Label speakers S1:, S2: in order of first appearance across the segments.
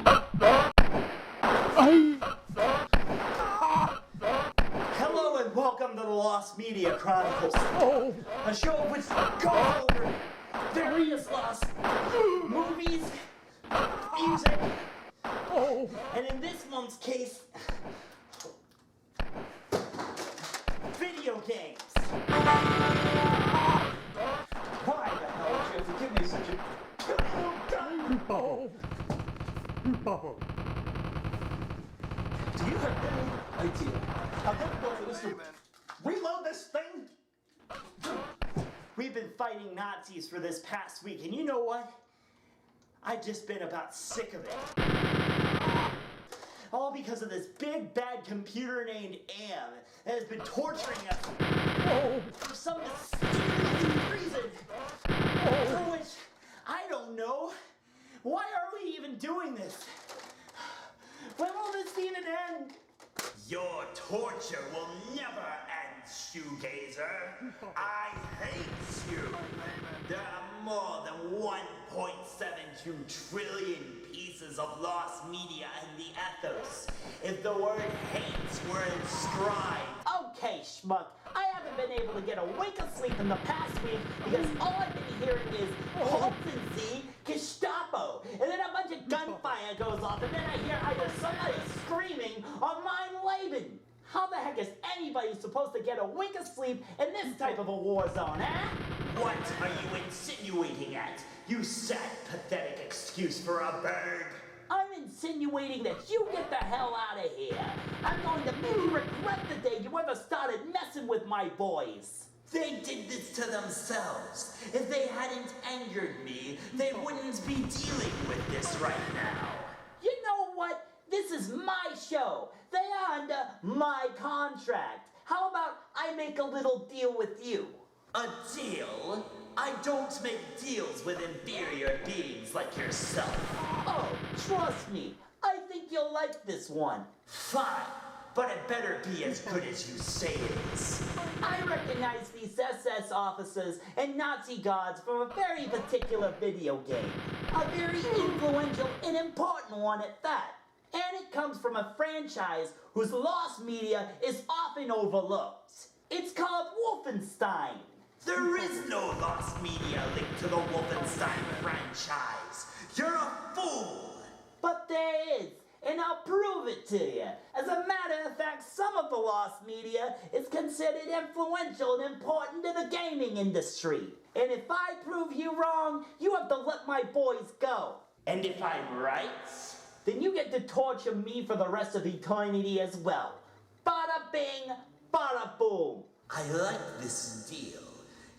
S1: Hello and welcome to the Lost Media Chronicles, a show which goes over various lost movies, music, and in this month's case, video games. Why the hell would you have to give me such a Do you have any idea how difficult it is to reload this thing? We've been fighting Nazis for this past week, and you know what? I've just been about sick of it. All because of this big bad computer named Am that has been torturing us for some mysterious reason. For which, I don't know. Why are we even doing this? When will this be an end? Your torture will never end, shoegazer. I hate you. There are more than 1.72 trillion pieces of lost media in the ethos. If the word hate were inscribed. Okay, schmuck. I haven't been able to get a wink of sleep in the past week because all I've been hearing is Wolfenstein, Gestapo, and then a bunch of gunfire goes off, and then I hear either somebody screaming or mine Laban. How the heck is anybody supposed to get a wink of sleep in this type of a war zone, eh? What are you insinuating at? You sad, pathetic excuse for a bird. I'm insinuating that you get the hell out of here. I'm going to make you regret the day you ever started messing with my boys. They did this to themselves. If they hadn't angered me, they wouldn't be dealing with this right now. You know what? This is my show. They are under my contract. How about I make a little deal with you? A deal? I don't make deals with inferior beings like yourself. Oh, trust me. I think you'll like this one. Fine, but it better be as good as you say it is. I recognize these SS officers and Nazi gods from a very particular video game. A very influential and important one at that. And it comes from a franchise whose lost media is often overlooked. It's called Wolfenstein. There is no lost media linked to the Wolfenstein franchise. You're a fool. But there is, and I'll prove it to you. As a matter of fact, some of the lost media is considered influential and important to the gaming industry. And if I prove you wrong, you have to let my boys go. And if I'm right, then you get to torture me for the rest of eternity as well. Bada bing, bada boom. I like this deal.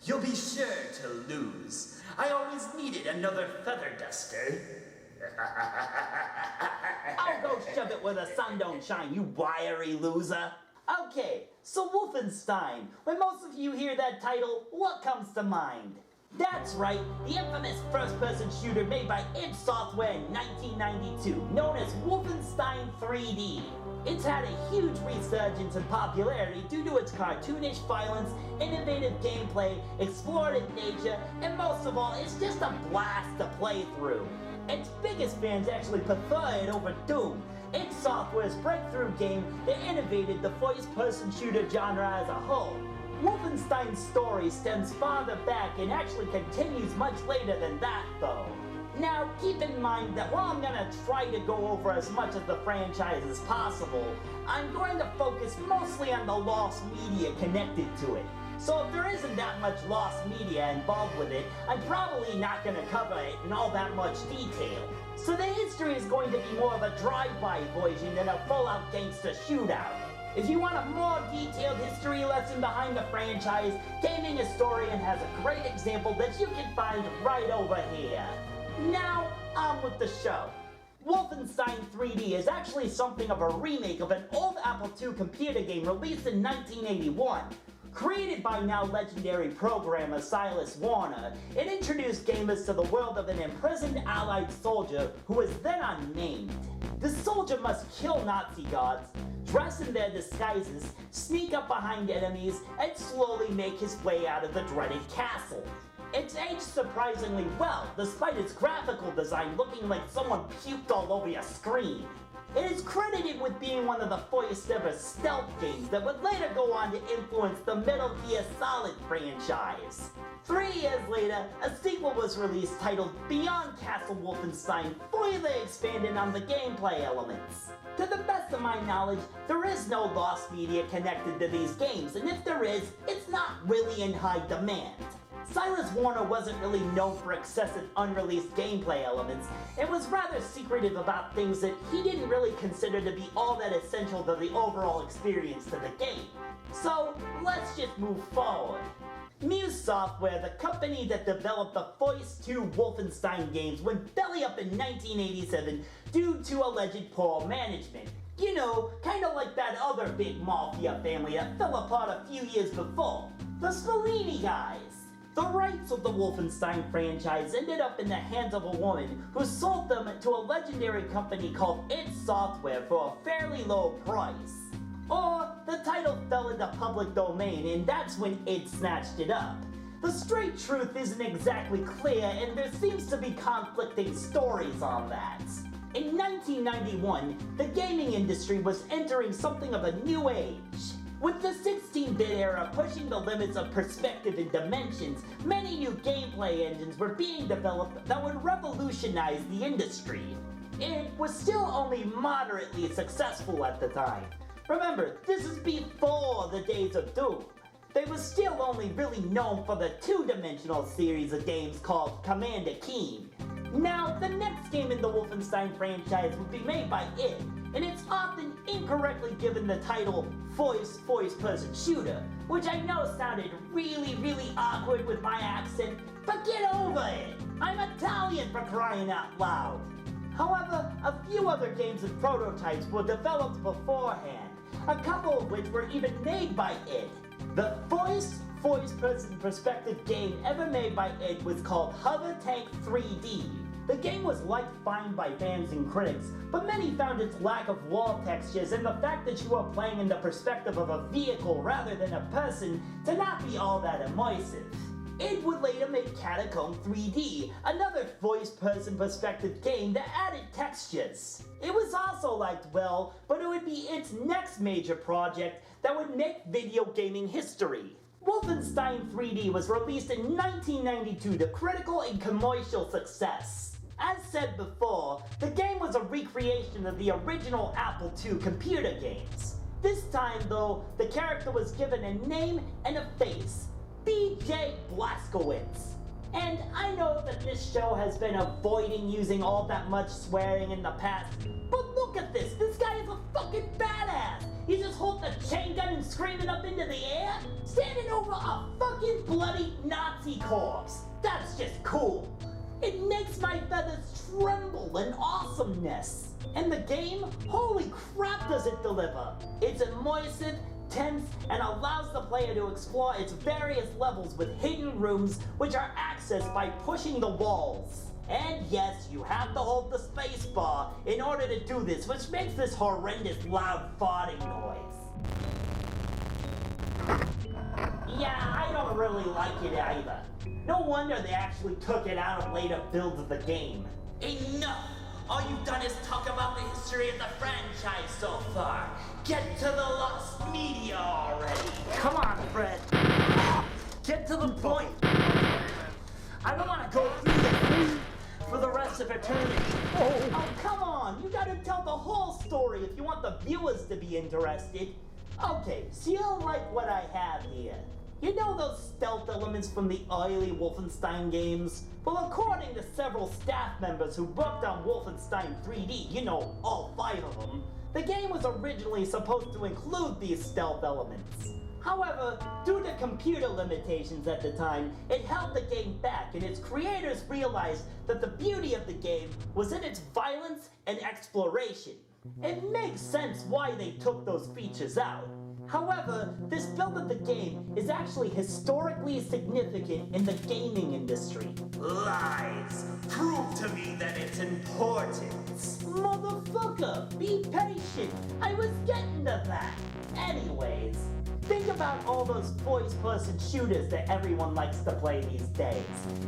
S1: You'll be sure to lose. I always needed another feather duster. I'll go shove it where the sun don't shine, you wiry loser. Okay, so Wolfenstein. When most of you hear that title, what comes to mind? That's right, the infamous first-person shooter made by id Software in 1992, known as Wolfenstein 3D. It's had a huge resurgence in popularity due to its cartoonish violence, innovative gameplay, explorative nature, and most of all, it's just a blast to play through. Its biggest fans actually prefer it over Doom. id Software's breakthrough game that innovated the first-person shooter genre as a whole. Wolfenstein's story stems farther back and actually continues much later than that, though. Now, keep in mind that while I'm gonna try to go over as much of the franchise as possible, I'm going to focus mostly on the lost media connected to it. So if there isn't that much lost media involved with it, I'm probably not gonna cover it in all that much detail. So the history is going to be more of a drive-by version than a full-out gangster shootout. If you want a more detailed history lesson behind the franchise, Gaming Historian has a great example that you can find right over here. Now, on with the show. Wolfenstein 3D is actually something of a remake of an old Apple II computer game released in 1981. Created by now legendary programmer Silas Warner, it introduced gamers to the world of an imprisoned Allied soldier who was then unnamed. The soldier must kill Nazi gods, dress in their disguises, sneak up behind enemies, and slowly make his way out of the dreaded castle. It's aged surprisingly well, despite its graphical design looking like someone puked all over your screen. It is credited with being one of the first ever stealth games that would later go on to influence the Metal Gear Solid franchise. 3 years later, a sequel was released titled Beyond Castle Wolfenstein, further expanding on the gameplay elements. To the best of my knowledge, there is no lost media connected to these games, and if there is, it's not really in high demand. Silas Warner wasn't really known for excessive unreleased gameplay elements, and was rather secretive about things that he didn't really consider to be all that essential to the overall experience to the game. So, let's just move forward. Muse Software, the company that developed the first 2 Wolfenstein games, went belly up in 1987 due to alleged poor management. You know, kinda like that other big mafia family that fell apart a few years before, the Spellini guys. The rights of the Wolfenstein franchise ended up in the hands of a woman who sold them to a legendary company called id Software for a fairly low price. Or, the title fell into public domain and that's when id snatched it up. The straight truth isn't exactly clear and there seems to be conflicting stories on that. In 1991, the gaming industry was entering something of a new age. With the 16-bit era pushing the limits of perspective and dimensions, many new gameplay engines were being developed that would revolutionize the industry. It was still only moderately successful at the time. Remember, this is before the days of Doom. They were still only really known for the 2-dimensional series of games called Commander Keen. Now, the next game in the Wolfenstein franchise would be made by id, and it's often incorrectly given the title first-person shooter, which I know sounded really awkward with my accent, but get over it! I'm Italian for crying out loud! However, a few other games and prototypes were developed beforehand, a couple of which were even made by id. The first-person perspective game ever made by id was called Hover Tank 3D. The game was liked fine by fans and critics, but many found its lack of wall textures and the fact that you were playing in the perspective of a vehicle rather than a person to not be all that immersive. Id would later make Catacomb 3D, another first-person perspective game that added textures. It was also liked well, but it would be its next major project that would make video gaming history. Wolfenstein 3D was released in 1992 to critical and commercial success. As said before, the game was a recreation of the original Apple II computer games. This time, though, the character was given a name and a face. B.J. Blazkowicz. And I know that this show has been avoiding using all that much swearing in the past, but look at this! This guy is a fucking badass! He's just holding a chain gun and screaming up into the air, standing over a fucking bloody Nazi corpse! That's just cool! It makes my feathers tremble in awesomeness! And the game, holy crap does it deliver! It's immersive, tense, and allows the player to explore its various levels with hidden rooms which are accessed by pushing the walls. And yes, you have to hold the space bar in order to do this, which makes this horrendous loud farting noise. Yeah, I don't really like it either. No wonder they actually took it out of later builds of the game. Enough! All you've done is talk about the history of the franchise so far. Get to the lost media already. Come on, Fred. Get to the point. I don't want to go through this for the rest of eternity. Oh, come on. You gotta tell the whole story if you want the viewers to be interested. Okay, so you don't like what I have here. You know those stealth elements from the early Wolfenstein games? Well, according to several staff members who worked on Wolfenstein 3D, you know, all 5 of them, the game was originally supposed to include these stealth elements. However, due to computer limitations at the time, it held the game back and its creators realized that the beauty of the game was in its violence and exploration. It makes sense why they took those features out. However, this build of the game is actually historically significant in the gaming industry. Lies! Prove to me that it's important! Motherfucker, be patient! I was getting to that! Anyways, Think about all those first-person shooters that everyone likes to play these days.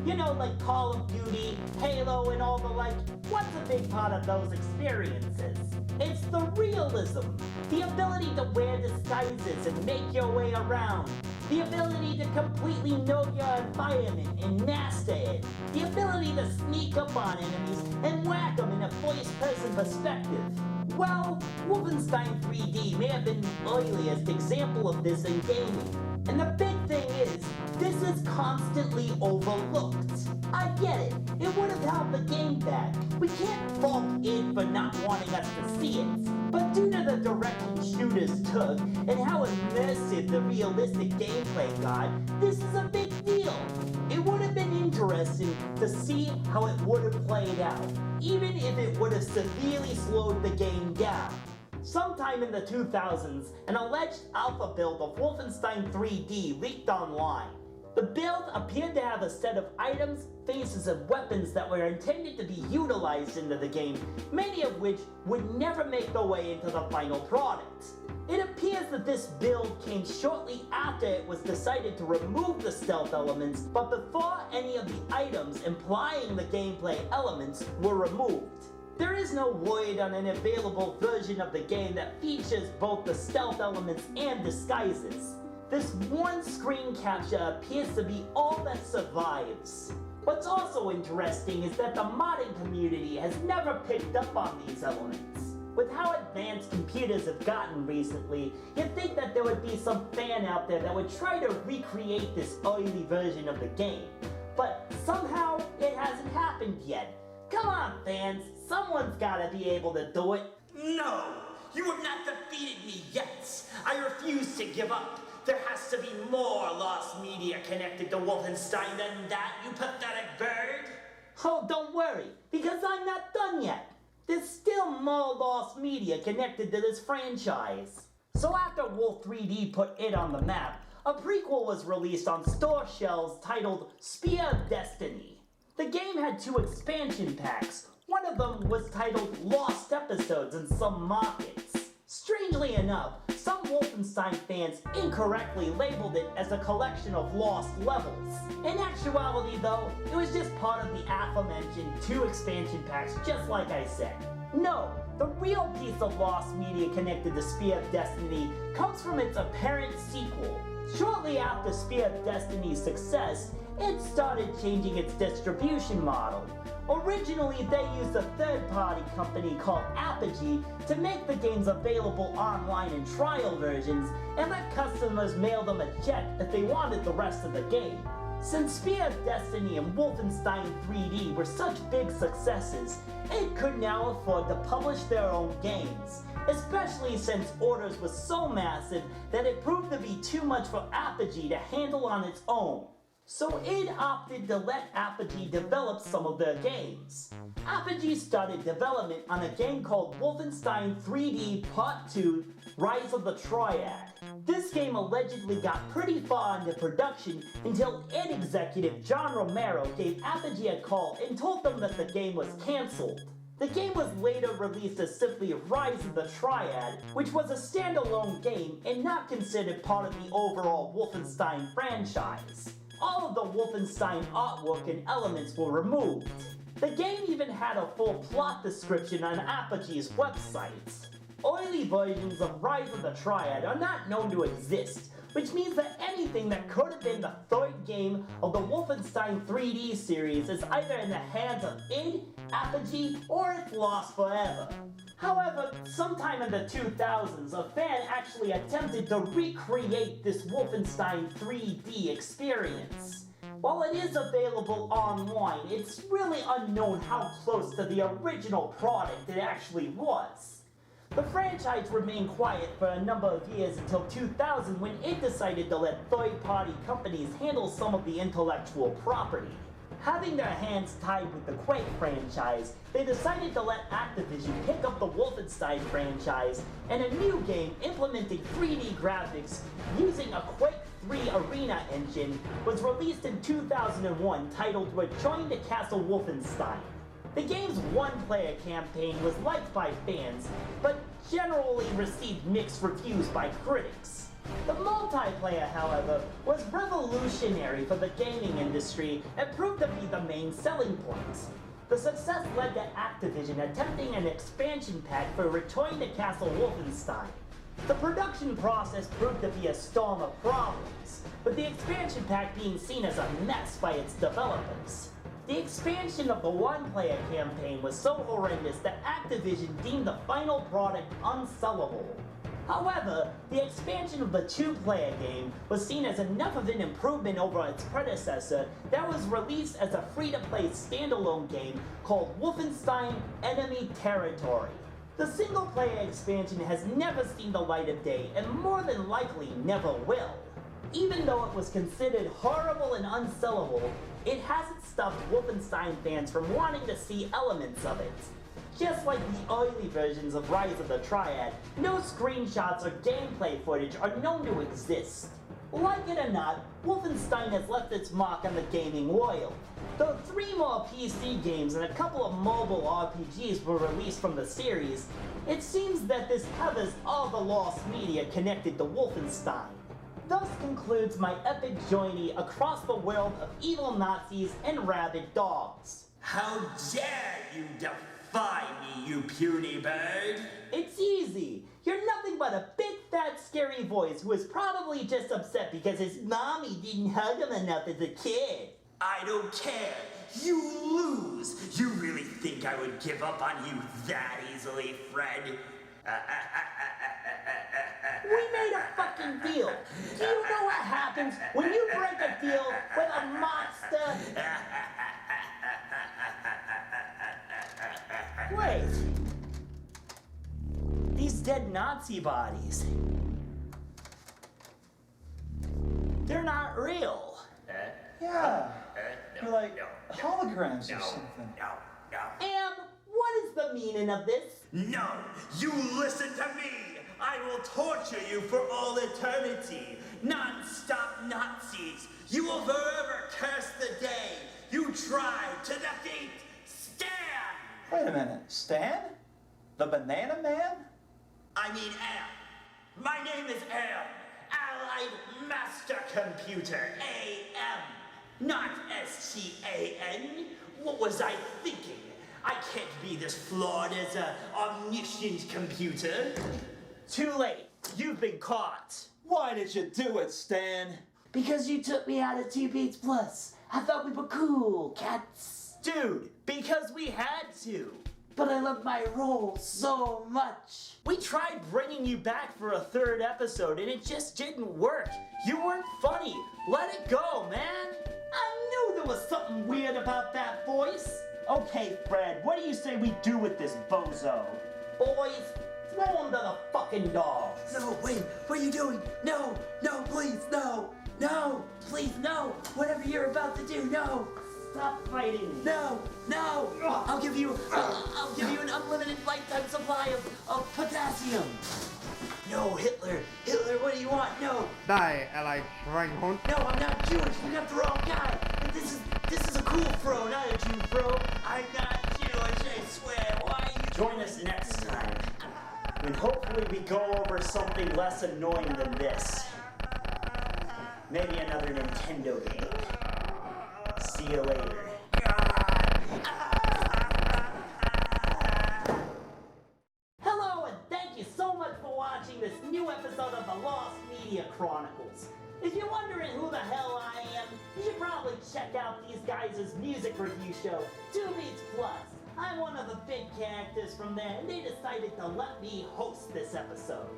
S1: You know, like Call of Duty, Halo, and all the like. What's a big part of those experiences? It's the realism. The ability to wear disguises and make your way around. The ability to completely know your environment and master it. The ability to sneak up on enemies and whack them in a first-person perspective. Well, Wolfenstein 3D may have been the earliest example of this in gaming. And the big thing is, this is constantly overlooked. I get it. It would have held the game back. We can't fault id for not wanting us to see it. But due to the direction shooters took and how immersive the realistic gameplay got, this is a big deal. It would have been interesting to see how it would have played out, even if it would have severely slowed the game down. Sometime in the 2000s, an alleged alpha build of Wolfenstein 3D leaked online. The build appeared to have a set of items, faces, and weapons that were intended to be utilized into the game, many of which would never make their way into the final product. It appears that this build came shortly after it was decided to remove the stealth elements, but before any of the items implying the gameplay elements were removed. There is no word on an available version of the game that features both the stealth elements and disguises. This one screen capture appears to be all that survives. What's also interesting is that the modding community has never picked up on these elements. With how advanced computers have gotten recently, you'd think that there would be some fan out there that would try to recreate this early version of the game. But somehow, it hasn't happened yet. Come on, fans, someone's gotta be able to do it.
S2: No, you have not defeated me yet. I refuse to give up. There has to be more lost media connected to Wolfenstein than that, you pathetic bird.
S1: Oh, don't worry, because I'm not done yet. There's still more lost media connected to this franchise. So after Wolf 3D put it on the map, a prequel was released on store shelves titled SPEA Destiny. The game had 2 expansion packs. One of them was titled Lost Episodes in some markets. Strangely enough, some Wolfenstein fans incorrectly labeled it as a collection of lost levels. In actuality though, it was just part of the aforementioned 2 expansion packs, just like I said. No, the real piece of lost media connected to SPEA Destiny comes from its apparent sequel. Shortly after SPEA Destiny's success, it started changing its distribution model. Originally, they used a third-party company called Apogee to make the games available online in trial versions and let customers mail them a check if they wanted the rest of the game. Since SPEA Destiny and Wolfenstein 3D were such big successes, it could now afford to publish their own games, especially since orders were so massive that it proved to be too much for Apogee to handle on its own. So it opted to let Apogee develop some of their games. Apogee started development on a game called Wolfenstein 3D Part 2 Rise of the Triad. This game allegedly got pretty far into production until id executive John Romero gave Apogee a call and told them that the game was cancelled. The game was later released as simply Rise of the Triad, which was a standalone game and not considered part of the overall Wolfenstein franchise. All of the Wolfenstein artwork and elements were removed. The game even had a full plot description on Apogee's website. Early versions of Rise of the Triad are not known to exist, which means that anything that could have been the third game of the Wolfenstein 3D series is either in the hands of id, Apogee, or it's lost forever. However, sometime in the 2000s, a fan actually attempted to recreate this Wolfenstein 3D experience. While it is available online, it's really unknown how close to the original product it actually was. The franchise remained quiet for a number of years until 2000 when it decided to let third-party companies handle some of the intellectual property. Having their hands tied with the Quake franchise, they decided to let Activision pick up the Wolfenstein franchise, and a new game implementing 3D graphics using a Quake 3 Arena engine was released in 2001 titled Return to Castle Wolfenstein. The game's one-player campaign was liked by fans, but generally received mixed reviews by critics. The multiplayer, however, was revolutionary for the gaming industry and proved to be the main selling point. The success led to Activision attempting an expansion pack for Return to Castle Wolfenstein. The production process proved to be a storm of problems, with the expansion pack being seen as a mess by its developers. The expansion of the one-player campaign was so horrendous that Activision deemed the final product unsellable. However, the expansion of the two-player game was seen as enough of an improvement over its predecessor that was released as a free-to-play standalone game called Wolfenstein Enemy Territory. The single-player expansion has never seen the light of day and more than likely never will. Even though it was considered horrible and unsellable, it hasn't stopped Wolfenstein fans from wanting to see elements of it. Just like the early versions of Rise of the Triad, no screenshots or gameplay footage are known to exist. Like it or not, Wolfenstein has left its mark on the gaming world. Though 3 more PC games and a couple of mobile RPGs were released from the series, it seems that this covers all the lost media connected to Wolfenstein. Thus concludes my epic journey across the world of evil Nazis and rabid dogs.
S2: How dare you defy me, you puny bird?
S1: It's easy. You're nothing but a big, fat, scary voice who is probably just upset because his mommy didn't hug him enough as a kid.
S2: I don't care. You lose. You really think I would give up on you that easily, Fred?
S1: We made a fucking deal. Do you know what happens when you break a deal with a monster? Wait. These dead Nazi bodies. They're not real.
S3: Yeah.
S2: No,
S3: They're like
S2: no,
S3: holograms or
S2: no,
S3: something.
S2: no.
S1: Am, what is the meaning of this?
S2: No, you listen to me! I will torture you for all eternity! Non-stop Nazis! You will forever curse the day you tried to defeat Stan!
S3: Wait a minute, Stan? The Banana Man?
S2: I mean Am. My name is Am. Allied Master Computer, AM. Not STAN. What was I thinking? I can't be this flawed as a omniscient computer.
S1: Too late. You've been caught.
S3: Why did you do it, Stan?
S1: Because you took me out of 2 Beats Plus. I thought we were cool, cats. Dude, because we had to. But I loved my role so much. We tried bringing you back for a 3rd episode and it just didn't work. You weren't funny. Let it go, man. I knew there was something weird about that voice. Okay, Fred, what do you say we do with this bozo? Boys, throw him to the fucking dogs.
S2: No, wait, what are you doing? No, please, no, please, no. Whatever you're about to do, no.
S1: Stop fighting.
S2: No. I'll give you an unlimited lifetime supply of potassium. No, Hitler, what do you want? No.
S4: ได้อะไรแรงฮน
S2: No, I'm not Jewish. You got the wrong guy. This is a cool fro, not a Jew fro. I'm not Jewish, I swear. Why are you
S1: Join us next time, when hopefully we go over something less annoying than this. Maybe another Nintendo game. See you later. Hello, and thank you so much for watching this new episode of the Lost Media Chronicles. If you're wondering who the hell I am, you should probably check out these guys' music review show, 2 Beats Plus. I'm one of the big characters from there, and they decided to let me host this episode.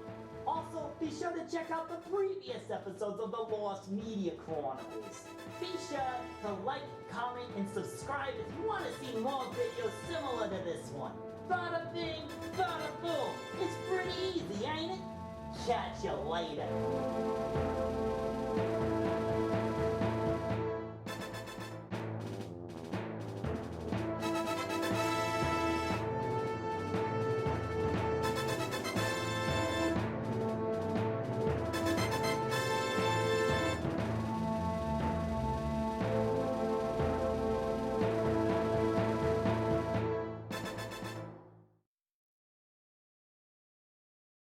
S1: Also, be sure to check out the previous episodes of the Lost Media Chronicles. Be sure to like, comment, and subscribe if you want to see more videos similar to this one. Bada bing, bada boom. It's pretty easy, ain't it? Catch you later.